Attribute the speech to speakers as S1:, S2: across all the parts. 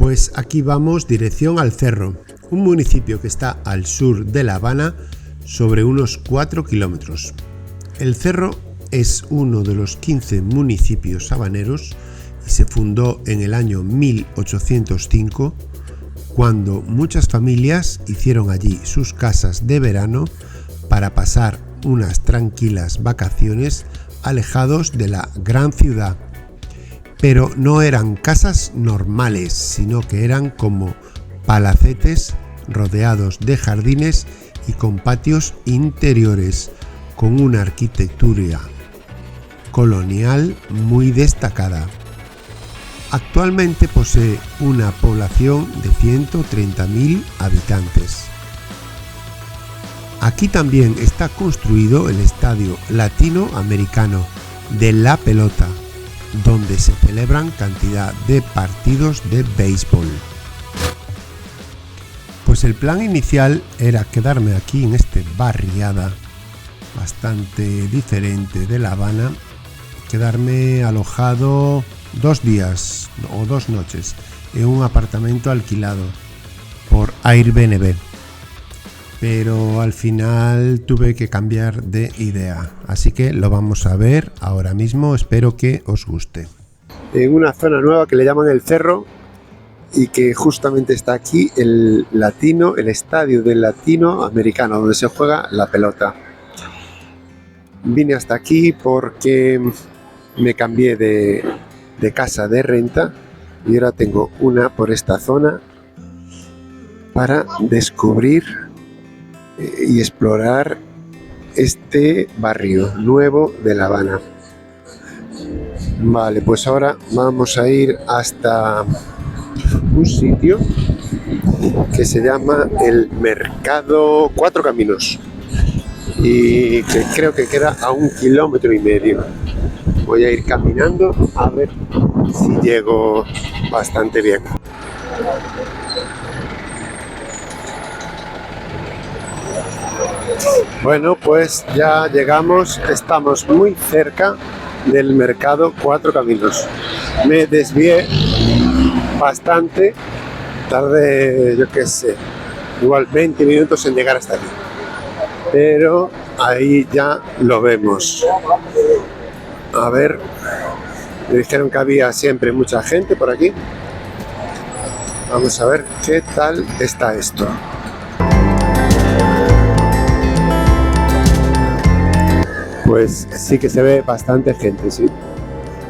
S1: Pues aquí vamos dirección al Cerro, un municipio que está al sur de La Habana sobre unos 4 kilómetros. El Cerro es uno de los 15 municipios habaneros y se fundó en el año 1805, cuando muchas familias hicieron allí sus casas de verano para pasar unas tranquilas vacaciones alejados de la gran ciudad. Pero no eran casas normales, sino que eran como palacetes rodeados de jardines y con patios interiores, con una arquitectura colonial muy destacada. Actualmente posee una población de 130.000 habitantes. Aquí también está construido el Estadio Latinoamericano de La Pelota, donde se celebran cantidad de partidos de béisbol. Pues el plan inicial era quedarme aquí en esta barriada bastante diferente de La Habana, quedarme alojado 2 días o 2 noches en un apartamento alquilado por Airbnb. Pero al final tuve que cambiar de idea, así que lo vamos a ver ahora mismo, espero que os guste. En una zona nueva que le llaman el Cerro y que justamente está aquí el estadio del Latinoamericano, donde se juega la pelota. Vine hasta aquí porque me cambié de casa de renta y ahora tengo una por esta zona para descubrir y explorar este barrio nuevo de La Habana. Vale, pues ahora vamos a ir hasta un sitio que se llama el Mercado Cuatro Caminos y que creo que queda a 1,5 kilómetros. Voy a ir caminando a ver si llego bastante bien. Bueno, pues ya llegamos, estamos muy cerca del Mercado Cuatro Caminos. Me desvié bastante, tardé, yo qué sé, igual 20 minutos en llegar hasta aquí. Pero ahí ya lo vemos. A ver, me dijeron que había siempre mucha gente por aquí. Vamos a ver qué tal está esto. Pues sí que se ve bastante gente, sí.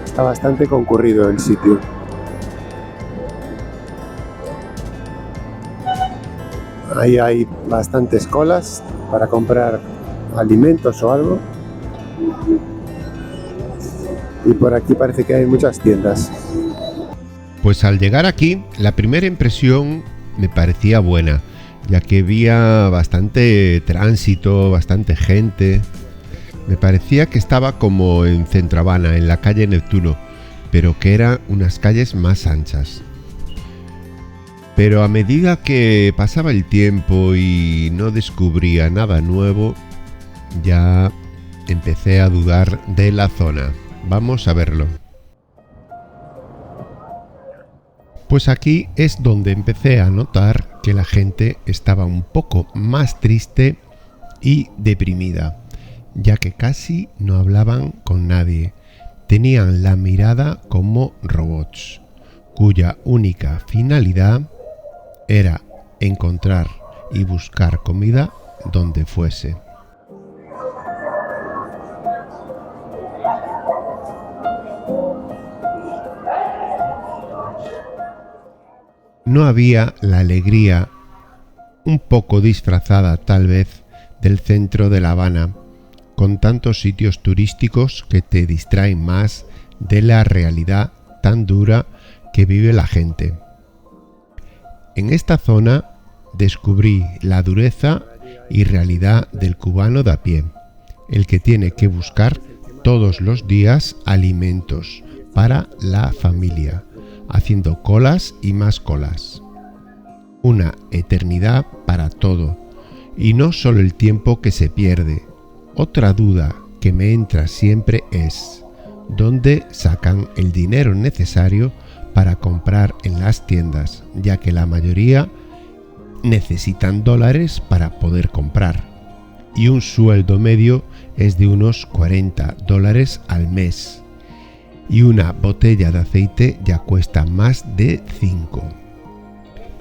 S1: Está bastante concurrido el sitio. Ahí hay bastantes colas para comprar alimentos o algo. Y por aquí parece que hay muchas tiendas.
S2: Pues al llegar aquí, la primera impresión me parecía buena, ya que había bastante tránsito, bastante gente. Me parecía que estaba como en Centro Habana, en la calle Neptuno, pero que eran unas calles más anchas. Pero a medida que pasaba el tiempo y no descubría nada nuevo, ya empecé a dudar de la zona. Vamos a verlo. Pues aquí es donde empecé a notar que la gente estaba un poco más triste y deprimida, ya que casi no hablaban con nadie. Tenían la mirada como robots, cuya única finalidad era encontrar y buscar comida donde fuese. No había la alegría, un poco disfrazada tal vez, del centro de La Habana, con tantos sitios turísticos que te distraen más de la realidad tan dura que vive la gente. En esta zona descubrí la dureza y realidad del cubano de a pie, el que tiene que buscar todos los días alimentos para la familia, haciendo colas y más colas. Una eternidad para todo, y no solo el tiempo que se pierde. Otra duda que me entra siempre es: ¿dónde sacan el dinero necesario para comprar en las tiendas, ya que la mayoría necesitan dólares para poder comprar. Y un sueldo medio es de unos $40 al mes. Y una botella de aceite ya cuesta más de 5.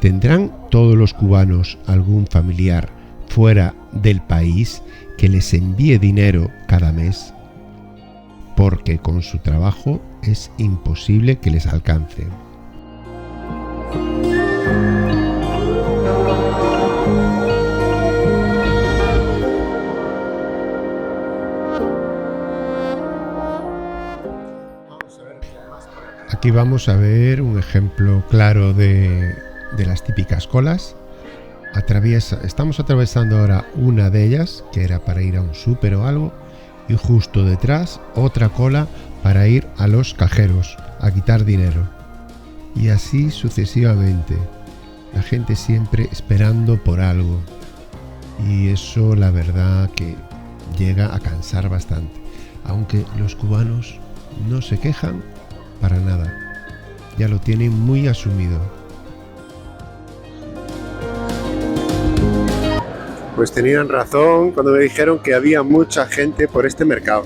S2: ¿Tendrán todos los cubanos algún familiar fuera del país que les envíe dinero cada mes? Porque con su trabajo es imposible que les alcance. Aquí vamos a ver un ejemplo claro de las típicas colas. Estamos atravesando ahora una de ellas, que era para ir a un súper o algo, y justo detrás otra cola para ir a los cajeros a quitar dinero. Y así sucesivamente. La gente siempre esperando por algo. Y eso la verdad que llega a cansar bastante. Aunque los cubanos no se quejan para nada. Ya lo tienen muy asumido.
S1: Pues tenían razón cuando me dijeron que había mucha gente por este mercado.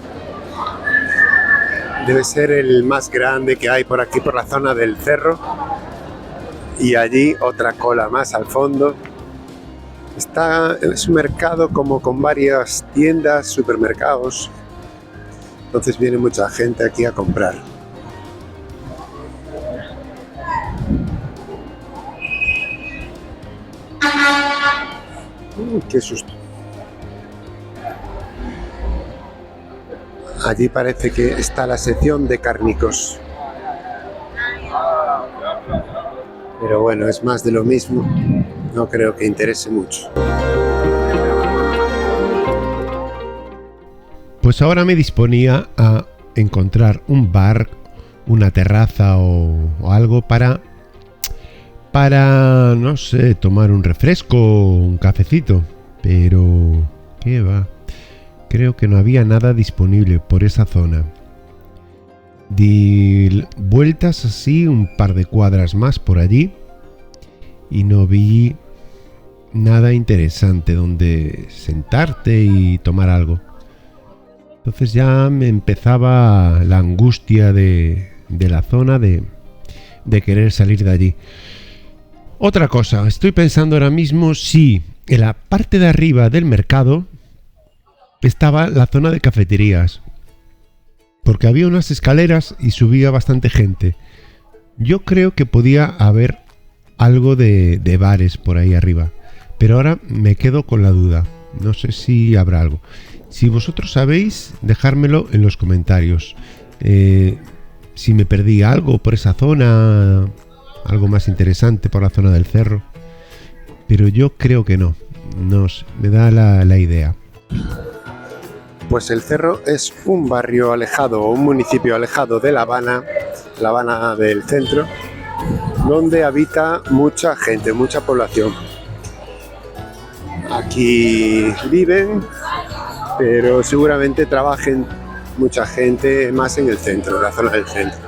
S1: Debe ser el más grande que hay por aquí, por la zona del cerro. Y allí otra cola más al fondo. Es un mercado como con varias tiendas, supermercados. Entonces viene mucha gente aquí a comprar. ¡Qué susto! Allí parece que está la sección de cárnicos. Pero bueno, es más de lo mismo. No creo que interese mucho.
S2: Pues ahora me disponía a encontrar un bar, una terraza o algo para, no sé, tomar un refresco o un cafecito. Pero, ¿qué va? Creo que no había nada disponible por esa zona. Di vueltas así un par de cuadras más por allí y no vi nada interesante donde sentarte y tomar algo. Entonces ya me empezaba la angustia de la zona de querer salir de allí. Otra cosa, estoy pensando ahora mismo si en la parte de arriba del mercado estaba la zona de cafeterías, porque había unas escaleras y subía bastante gente. Yo creo que podía haber algo de bares por ahí arriba, pero ahora me quedo con la duda. No sé si habrá algo. Si vosotros sabéis, dejármelo en los comentarios. Si me perdí algo por esa zona, algo más interesante por la zona del cerro. Pero yo creo que no. No sé, me da la idea.
S1: Pues el cerro es un barrio alejado o un municipio alejado de La Habana del centro, donde habita mucha gente, mucha población. Aquí viven, pero seguramente trabajen mucha gente más en el centro, en la zona del centro.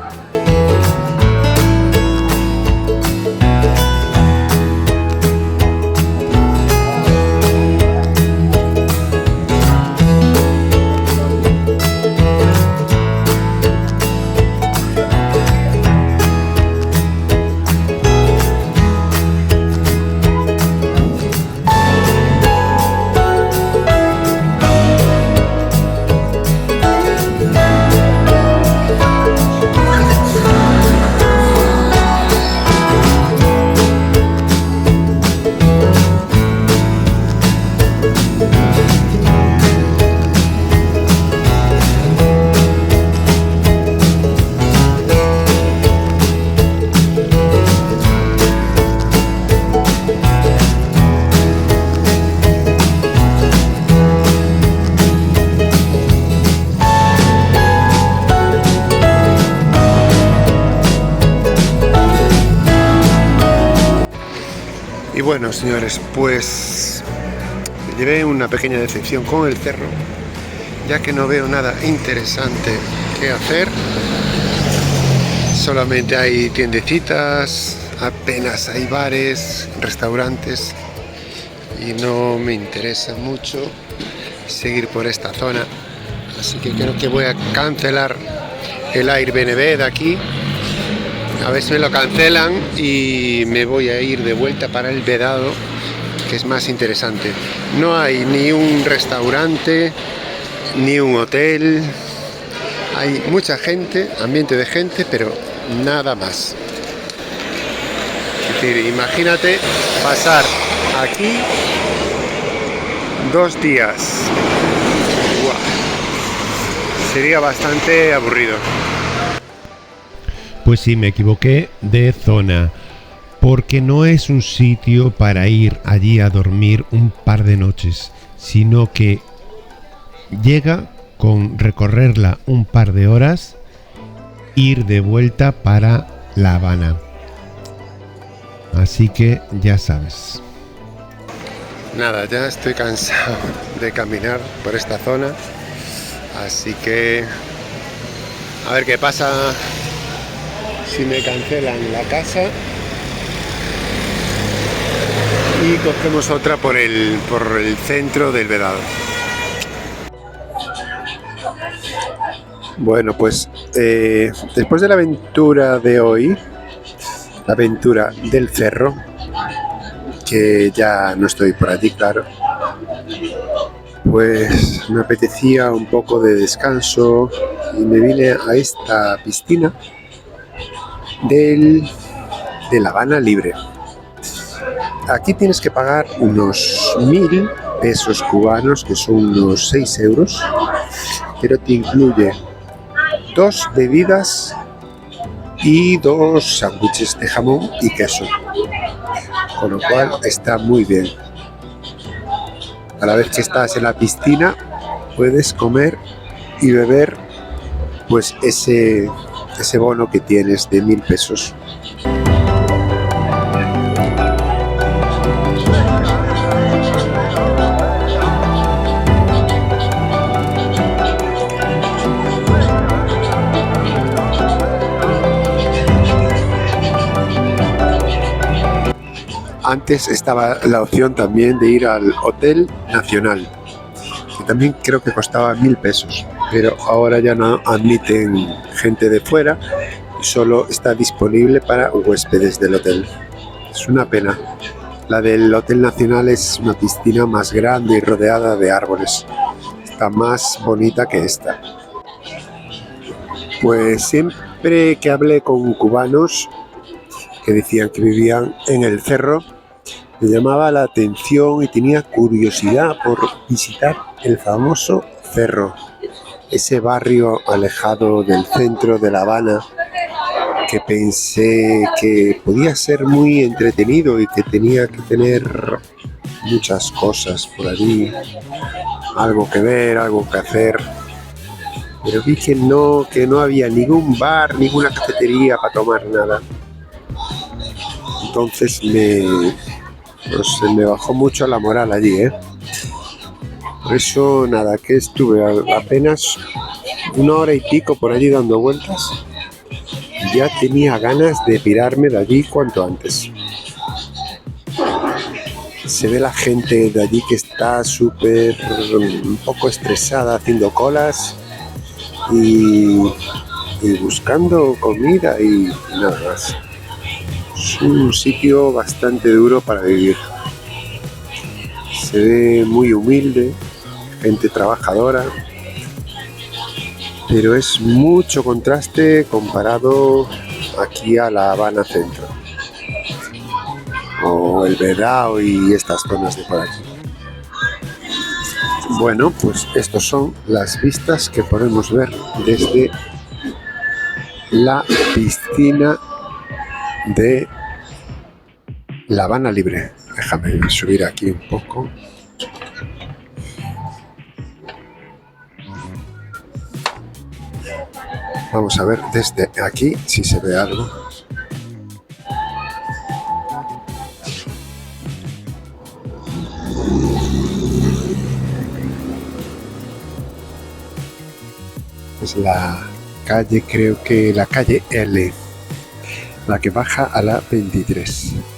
S1: Y bueno, señores, pues me llevé una pequeña decepción con el cerro, ya que no veo nada interesante que hacer. Solamente hay tiendecitas, apenas hay bares, restaurantes y no me interesa mucho seguir por esta zona, así que creo que voy a cancelar el Airbnb de aquí, a ver si me lo cancelan y me voy a ir de vuelta para el Vedado, que es más interesante. No hay ni un restaurante ni un hotel, hay mucha gente, ambiente de gente, pero nada más. Es decir, imagínate pasar aquí 2 días. ¡Buah! Sería bastante aburrido.
S2: Pues sí, me equivoqué de zona, porque no es un sitio para ir allí a dormir un par de noches, sino que llega con recorrerla un par de horas, ir de vuelta para La Habana. Así que ya sabes.
S1: Nada, ya estoy cansado de caminar por esta zona, así que a ver qué pasa si me cancelan la casa y cogemos otra por el centro del Vedado. Bueno, pues después de la aventura de hoy, la aventura del cerro, que ya no estoy por allí, claro, pues me apetecía un poco de descanso y me vine a esta piscina de La Habana Libre. Aquí tienes que pagar unos 1.000 pesos cubanos, que son unos 6 euros, pero te incluye 2 bebidas y 2 sándwiches de jamón y queso, con lo cual está muy bien. A la vez que estás en la piscina puedes comer y beber pues ese bono que tienes de 1.000 pesos. Antes estaba la opción también de ir al Hotel Nacional, que también creo que costaba 1.000 pesos, pero ahora ya no admiten gente de fuera y solo está disponible para huéspedes del hotel. Es una pena. La del Hotel Nacional es una piscina más grande y rodeada de árboles. Está más bonita que esta. Pues siempre que hablé con cubanos que decían que vivían en el cerro, me llamaba la atención y tenía curiosidad por visitar el famoso cerro, ese barrio alejado del centro de La Habana, que pensé que podía ser muy entretenido y que tenía que tener muchas cosas por allí, algo que ver, algo que hacer, pero vi que no había ningún bar, ninguna cafetería para tomar nada. Entonces se me bajó mucho la moral allí, Por eso nada, que estuve apenas 1 hora y pico por allí dando vueltas. Ya tenía ganas de pirarme de allí cuanto antes. Se ve la gente de allí que está súper, un poco estresada, haciendo colas y buscando comida y nada más. Es un sitio bastante duro para vivir. Se ve muy humilde, gente trabajadora, pero es mucho contraste comparado aquí a La Habana Centro o el Vedado y estas zonas de por aquí. Bueno, pues estas son las vistas que podemos ver desde la piscina de La Habana Libre. Déjame subir aquí un poco. Vamos a ver desde aquí si se ve algo. Es la calle, creo que la calle L. la que baja a la 23.